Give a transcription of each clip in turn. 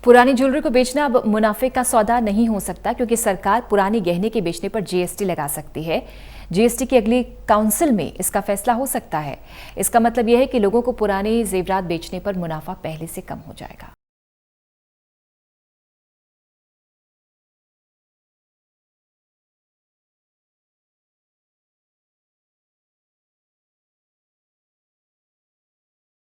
पुरानी ज्वेलरी को बेचना अब मुनाफे का सौदा नहीं हो सकता, क्योंकि सरकार पुराने गहने के बेचने पर जीएसटी लगा सकती है। जीएसटी की अगली काउंसिल में इसका फैसला हो सकता है। इसका मतलब यह है कि लोगों को पुराने जेवरात बेचने पर मुनाफा पहले से कम हो जाएगा।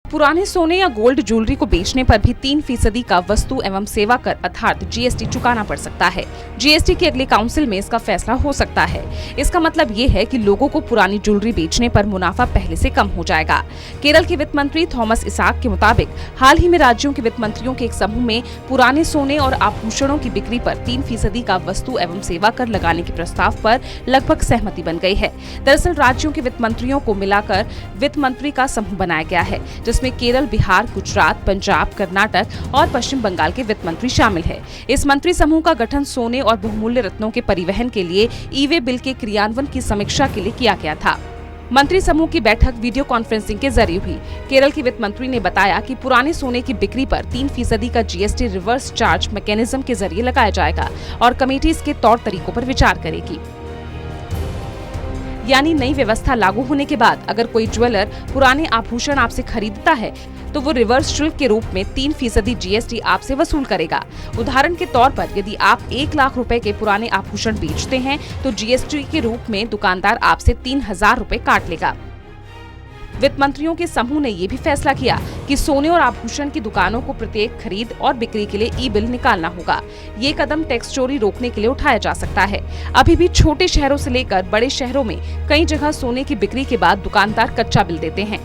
पुराने सोने या गोल्ड ज्वेलरी को बेचने पर भी 3% का वस्तु एवं सेवा कर अर्थात जीएसटी चुकाना पड़ सकता है। जीएसटी की अगली काउंसिल में इसका फैसला हो सकता है। इसका मतलब ये है कि लोगों को पुरानी ज्वेलरी बेचने पर मुनाफा पहले से कम हो जाएगा। केरल के वित्त मंत्री थॉमस इसाक के मुताबिक हाल ही में राज्यों के वित्त मंत्रियों के एक समूह में पुराने सोने और आभूषणों की बिक्री पर 3% का वस्तु एवं सेवा कर लगाने के प्रस्ताव पर लगभग सहमति बन गई है। दरअसल राज्यों के वित्त मंत्रियों को मिलाकर वित्त मंत्री का समूह बनाया गया है, जिसमें केरल, बिहार, गुजरात, पंजाब, कर्नाटक और पश्चिम बंगाल के वित्त मंत्री शामिल है। इस मंत्री समूह का गठन सोने और बहुमूल्य रत्नों के परिवहन के लिए ई-वे बिल के क्रियान्वयन की समीक्षा के लिए किया गया था। मंत्री समूह की बैठक वीडियो कॉन्फ्रेंसिंग के जरिए हुई। केरल के वित्त मंत्री ने बताया कि पुराने सोने की बिक्री पर 3% का जीएसटी रिवर्स चार्ज मैकेनिज्म के जरिए लगाया जाएगा और कमेटी इसके तौर तरीकों पर विचार करेगी। यानी नई व्यवस्था लागू होने के बाद अगर कोई ज्वेलर पुराने आभूषण आपसे खरीदता है तो वो रिवर्स शुल्क के रूप में 3% जीएसटी आपसे वसूल करेगा। उदाहरण के तौर पर यदि आप 1 लाख रुपए के पुराने आभूषण बेचते हैं तो जीएसटी के रूप में दुकानदार आपसे 3,000 रुपए काट लेगा। वित्त मंत्रियों के समूह ने ये भी फैसला किया कि सोने और आभूषण की दुकानों को प्रत्येक खरीद और बिक्री के लिए ई-बिल निकालना होगा। ये कदम टैक्स चोरी रोकने के लिए उठाया जा सकता है। अभी भी छोटे शहरों से लेकर बड़े शहरों में कई जगह सोने की बिक्री के बाद दुकानदार कच्चा बिल देते हैं।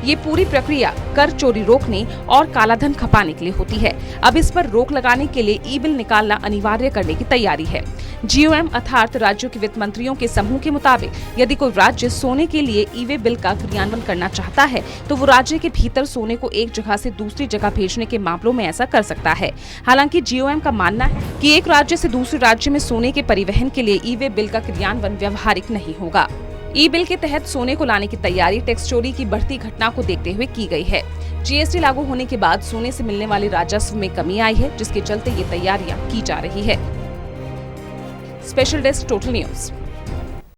ये पूरी प्रक्रिया कर चोरी रोकने और कालाधन खपाने के लिए होती है। अब इस पर रोक लगाने के लिए ई-बिल निकालना अनिवार्य करने की तैयारी है। जीओएम अर्थात राज्यों के वित्त मंत्रियों के समूह के मुताबिक यदि कोई राज्य सोने के लिए ई-वे बिल का क्रियान्वयन करना चाहता है तो वो राज्य के भीतर सोने को एक जगह से दूसरी जगह भेजने के मामलों में ऐसा कर सकता है। हालांकि जीओएम का मानना है कि एक राज्य से दूसरे राज्य में सोने के परिवहन के लिए ई-वे बिल का क्रियान्वयन व्यवहारिक नहीं होगा। ई-बिल के तहत सोने को लाने की तैयारी टैक्स चोरी की बढ़ती घटना को देखते हुए की गई है। जीएसटी लागू होने के बाद सोने से मिलने वाले राजस्व में कमी आई है, जिसके चलते ये तैयारियां की जा रही है। Special desk, total news.